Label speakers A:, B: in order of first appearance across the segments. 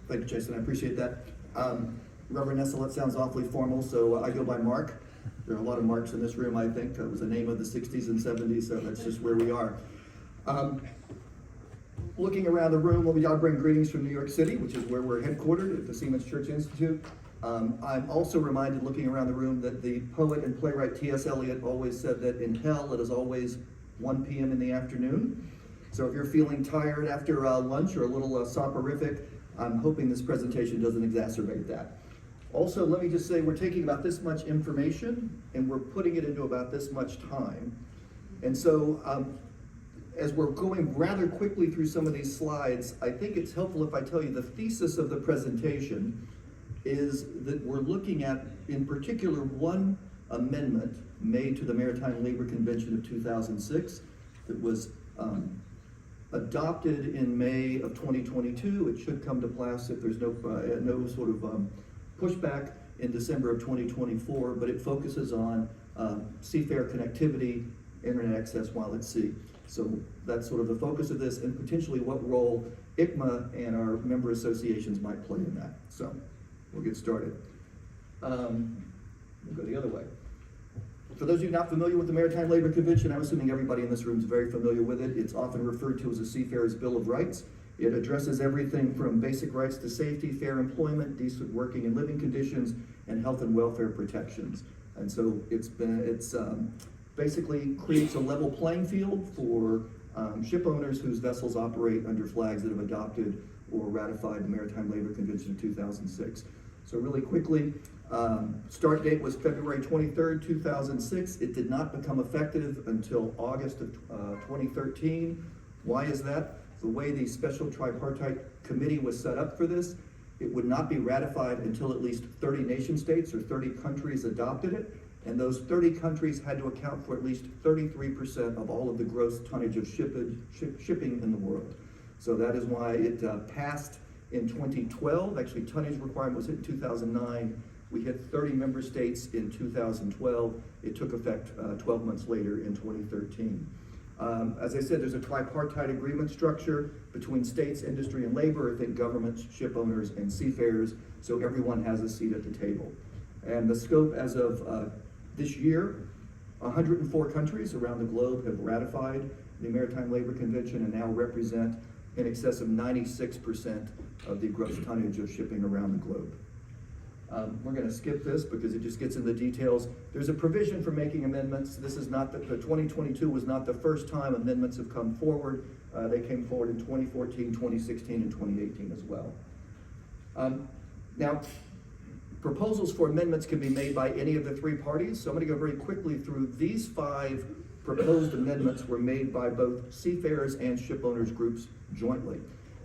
A: Thank you, Jason, I appreciate that. Reverend Nestlehutt sounds awfully formal, so I go by Mark. There are a lot of Marks in this room, I think. It was a name of the 60s and 70s, so that's just where we are. Looking around the room, I'll bring greetings from New York City, which is where we're headquartered at the Siemens Church Institute. I'm also reminded, looking around the room, that the poet and playwright T.S. Eliot always said that in hell it is always 1 p.m. in the afternoon. So if you're feeling tired after lunch or a little soporific, I'm hoping this presentation doesn't exacerbate that. Also, let me just say we're taking about this much information and we're putting it into about this much time. And so as we're going rather quickly through some of these slides, I think it's helpful if I tell you the thesis of the presentation is that we're looking at, in particular, one amendment made to the Maritime Labor Convention of 2006 that was adopted in May of 2022. It should come to pass if there's no sort of pushback in December of 2024, but it focuses on seafarer connectivity, internet access while at sea. So that's sort of the focus of this, and potentially what role ICMA and our member associations might play in that. So we'll get started. We'll go the other way. For those of you not familiar with the Maritime Labor Convention, I'm assuming everybody in this room is very familiar with it. It's often referred to as a Seafarer's Bill of Rights. It addresses everything from basic rights to safety, fair employment, decent working and living conditions, and health and welfare protections. And so it's basically creates a level playing field for ship owners whose vessels operate under flags that have adopted or ratified the Maritime Labor Convention of 2006. So really quickly, start date was February 23rd, 2006. It did not become effective until August of 2013. Why is that? The way the special tripartite committee was set up for this, it would not be ratified until at least 30 nation states or 30 countries adopted it. And those 30 countries had to account for at least 33% of all of the gross tonnage of shipping in the world. So that is why it passed in 2012. Actually, tonnage requirement was hit in 2009. We hit 30 member states in 2012. It took effect 12 months later in 2013. As I said, there's a tripartite agreement structure between states, industry, and labor. I think governments, ship owners, and seafarers, so everyone has a seat at the table. And the scope as of this year, 104 countries around the globe have ratified the Maritime Labor Convention and now represent in excess of 96% of the gross tonnage of shipping around the globe. We're going to skip this because it just gets into the details. There's a provision for making amendments. This is not the 2022 was not the first time amendments have come forward. They came forward in 2014, 2016, and 2018 as well. Now, proposals for amendments can be made by any of the three parties. So I'm going to go very quickly through these 5 proposed amendments were made by both seafarers and ship owners groups jointly.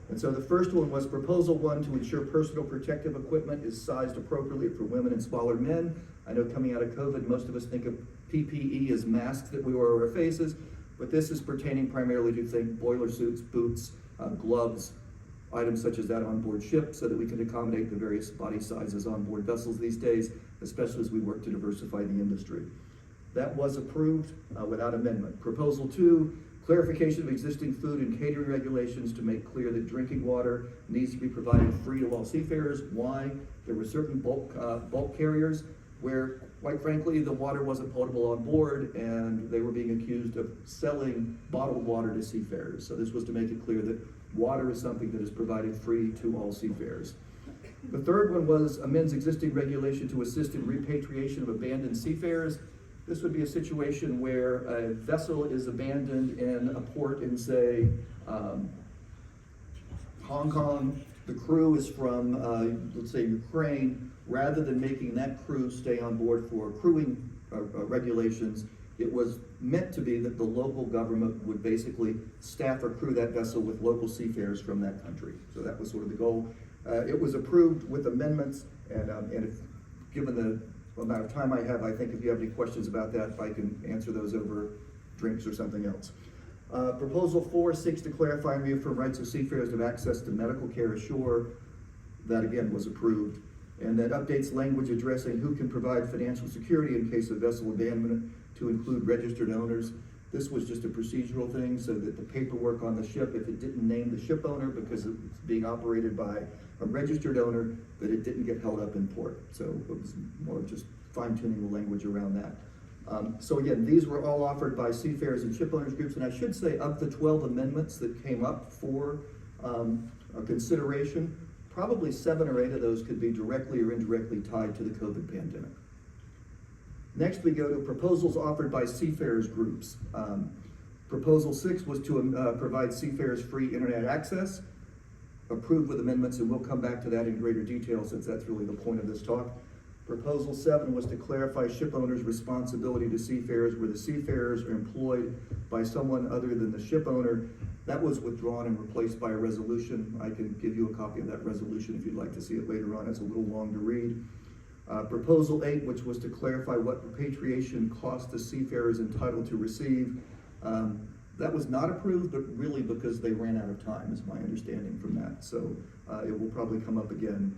A: And so the first one was Proposal 1 to ensure personal protective equipment is sized appropriately for women and smaller men. I know coming out of COVID, most of us think of PPE as masks that we wear over our faces, but this is pertaining primarily to think boiler suits, boots, gloves, items such as that on board ship, so that we can accommodate the various body sizes on board vessels these days, especially as we work to diversify the industry. That was approved without amendment. Proposal 2, clarification of existing food and catering regulations to make clear that drinking water needs to be provided free to all seafarers. Why? There were certain bulk carriers where, quite frankly, the water wasn't potable on board and they were being accused of selling bottled water to seafarers. So this was to make it clear that water is something that is provided free to all seafarers. The third one was amends existing regulation to assist in repatriation of abandoned seafarers. This would be a situation where a vessel is abandoned in a port in, say, Hong Kong. The crew is from, let's say, Ukraine. Rather than making that crew stay on board for crewing regulations, it was meant to be that the local government would basically staff or crew that vessel with local seafarers from that country. So that was sort of the goal. It was approved with amendments, and if, given the amount of time I have, I think if you have any questions about that, I can answer those over drinks or something else. Proposal 4 seeks to clarify and reaffirm rights of seafarers to have access to medical care ashore. That again was approved. And that updates language addressing who can provide financial security in case of vessel abandonment to include registered owners. This was just a procedural thing so that the paperwork on the ship, if it didn't name the ship owner because it's being operated by a registered owner, that it didn't get held up in port. So it was more just fine-tuning the language around that. So again, these were all offered by seafarers and ship owners groups, and I should say of the 12 amendments that came up for a consideration, probably 7 or 8 of those could be directly or indirectly tied to the COVID pandemic. Next, we go to proposals offered by seafarers groups. Proposal 6 was to provide seafarers free internet access, approved with amendments, and we'll come back to that in greater detail since that's really the point of this talk. Proposal 7 was to clarify ship owners' responsibility to seafarers where the seafarers are employed by someone other than the ship owner. That was withdrawn and replaced by a resolution. I can give you a copy of that resolution if you'd like to see it later on. It's a little long to read. Proposal 8, which was to clarify what repatriation cost the seafarer is entitled to receive. That was not approved, but really because they ran out of time, is my understanding from that. So it will probably come up again.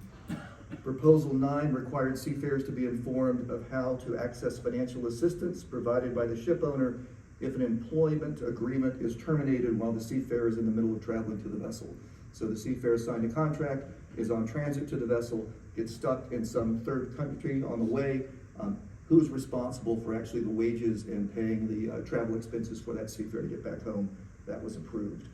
A: Proposal 9 required seafarers to be informed of how to access financial assistance provided by the ship owner if an employment agreement is terminated while the seafarer is in the middle of traveling to the vessel. So the seafarer signed a contract, is on transit to the vessel, gets stuck in some third country on the way. Who's responsible for actually the wages and paying the travel expenses for that seafarer to get back home? That was approved.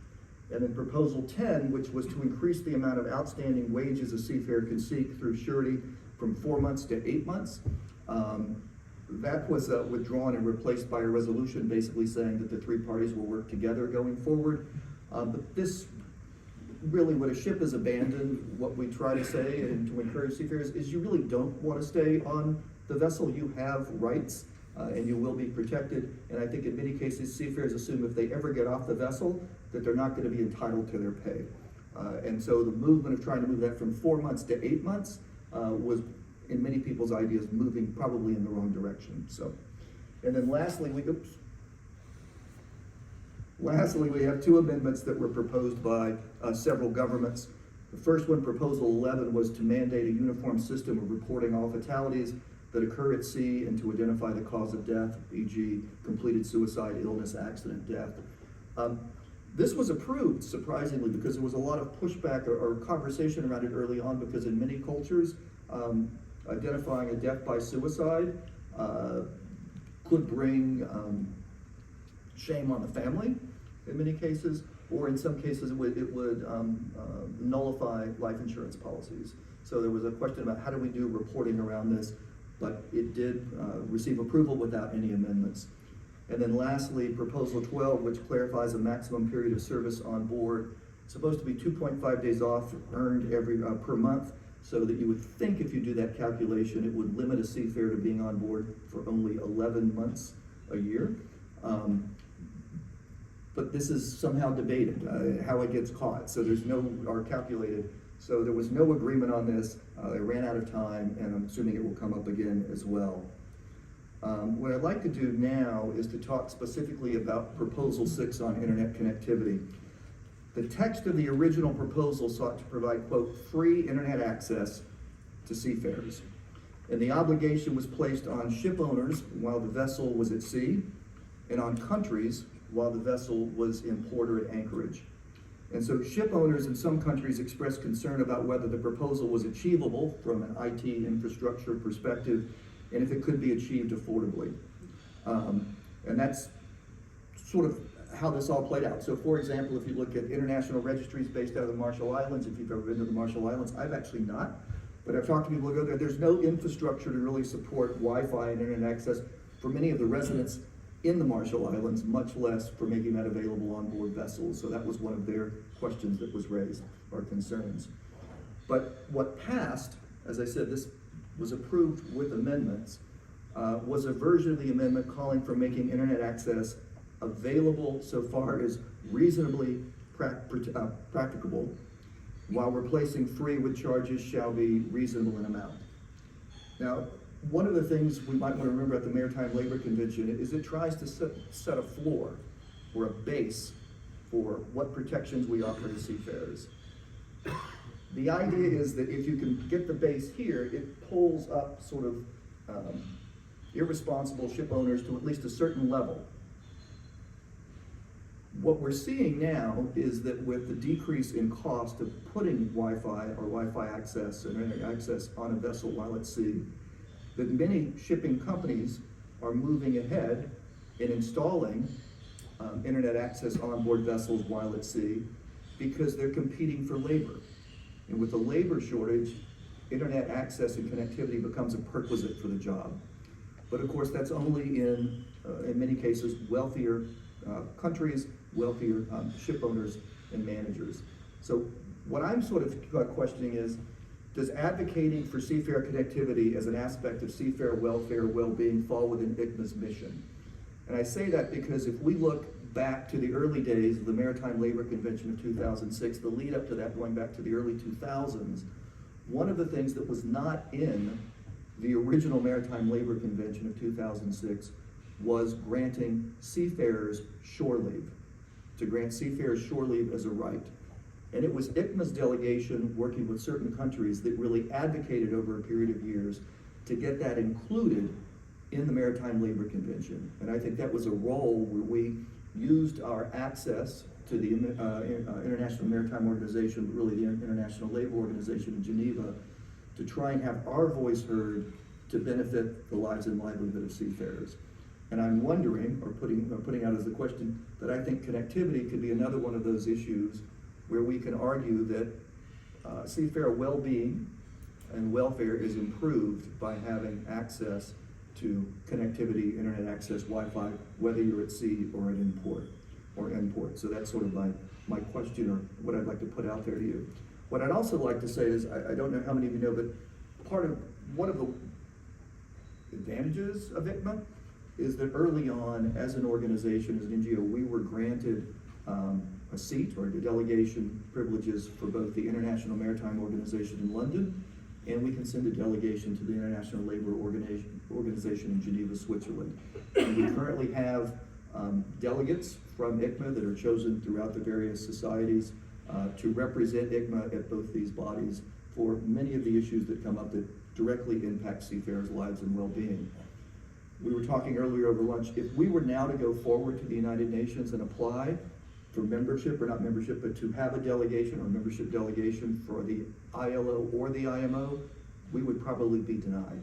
A: And then proposal 10, which was to increase the amount of outstanding wages a seafarer can seek through surety from 4 months to 8 months. That was withdrawn and replaced by a resolution basically saying that the 3 parties will work together going forward. But this really, when a ship is abandoned, what we try to say and to encourage seafarers is you really don't want to stay on the vessel. You have rights and you will be protected. And I think in many cases, seafarers assume if they ever get off the vessel, that they're not going to be entitled to their pay. And so the movement of trying to move that from 4 months to 8 months was, in many people's ideas, moving probably in the wrong direction. So, and then lastly, we have 2 amendments that were proposed by several governments. The first one, Proposal 11, was to mandate a uniform system of reporting all fatalities that occur at sea and to identify the cause of death, e.g. completed suicide, illness, accident, death. This was approved, surprisingly, because there was a lot of pushback or conversation around it early on, because in many cultures, identifying a death by suicide could bring shame on the family in many cases, or in some cases it would nullify life insurance policies. So there was a question about how do we do reporting around this, but it did receive approval without any amendments. And then lastly, Proposal 12, which clarifies a maximum period of service on board. It's supposed to be 2.5 days off earned every per month, so that you would think if you do that calculation, it would limit a seafarer to being on board for only 11 months a year. But this is somehow debated, how it gets caught. So there's no, or calculated. So there was no agreement on this. They ran out of time, and I'm assuming it will come up again as well. What I'd like to do now is to talk specifically about Proposal 6 on internet connectivity. The text of the original proposal sought to provide, quote, free internet access to seafarers. And the obligation was placed on ship owners while the vessel was at sea, and on countries while the vessel was in port or at anchorage. And so ship owners in some countries expressed concern about whether the proposal was achievable from an IT infrastructure perspective, and if it could be achieved affordably. And that's sort of how this all played out. So for example, if you look at international registries based out of the Marshall Islands, if you've ever been to the Marshall Islands, I've actually not, but I've talked to people who go there, there's no infrastructure to really support Wi-Fi and internet access for many of the residents in the Marshall Islands, much less for making that available on board vessels. So that was one of their questions that was raised, or concerns. But what passed, as I said, this was approved with amendments, was a version of the amendment calling for making internet access available so far as reasonably practicable, while replacing free with charges shall be reasonable in amount. Now, one of the things we might want to remember at the Maritime Labor Convention is it tries to set a floor or a base for what protections we offer to seafarers. The idea is that if you can get the base here, it pulls up sort of irresponsible ship owners to at least a certain level. What we're seeing now is that with the decrease in cost of putting Wi-Fi or Wi-Fi access and internet access on a vessel while at sea, that many shipping companies are moving ahead in installing internet access on board vessels while at sea because they're competing for labor. And with the labor shortage, internet access and connectivity becomes a perquisite for the job. But of course, that's only in many cases, wealthier countries, wealthier ship owners and managers. So what I'm sort of questioning is, does advocating for seafarer connectivity as an aspect of seafarer welfare, well-being fall within ICMA's mission? And I say that because if we look back to the early days of the Maritime Labor Convention of 2006, the lead up to that going back to the early 2000s, one of the things that was not in the original Maritime Labor Convention of 2006 was granting seafarers shore leave, to grant seafarers shore leave as a right. And it was ICMA's delegation working with certain countries that really advocated over a period of years to get that included in the Maritime Labor Convention. And I think that was a role where we used our access to the International Maritime Organization, but really the International Labor Organization in Geneva, to try and have our voice heard to benefit the lives and livelihood of seafarers. And I'm wondering, or putting out as a question, that I think connectivity could be another one of those issues where we can argue that seafarer well-being and welfare is improved by having access to connectivity, internet access, Wi-Fi, whether you're at sea or at import. So that's sort of my question, or what I'd like to put out there to you. What I'd also like to say is, I don't know how many of you know, but one of the advantages of ICMA is that early on, as an organization, as an NGO, we were granted a seat or delegation privileges for both the International Maritime Organization in London, and we can send a delegation to the International Labor Organization in Geneva, Switzerland. And we currently have delegates from ICMA that are chosen throughout the various societies to represent ICMA at both these bodies for many of the issues that come up that directly impact seafarers' lives and well-being. We were talking earlier over lunch, if we were now to go forward to the United Nations and apply for membership, or not membership, but to have a delegation or membership delegation for the ILO or the IMO, we would probably be denied.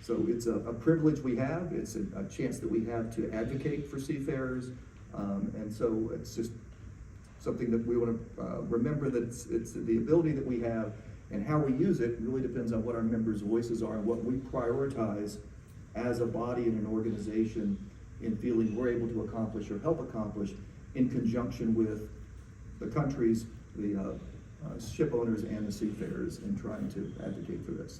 A: So it's a privilege we have, it's a chance that we have to advocate for seafarers, and so it's just something that we want to remember, that it's the ability that we have, and how we use it really depends on what our members' voices are and what we prioritize as a body and an organization in feeling we're able to accomplish or help accomplish in conjunction with the countries, the ship owners and the seafarers in trying to advocate for this.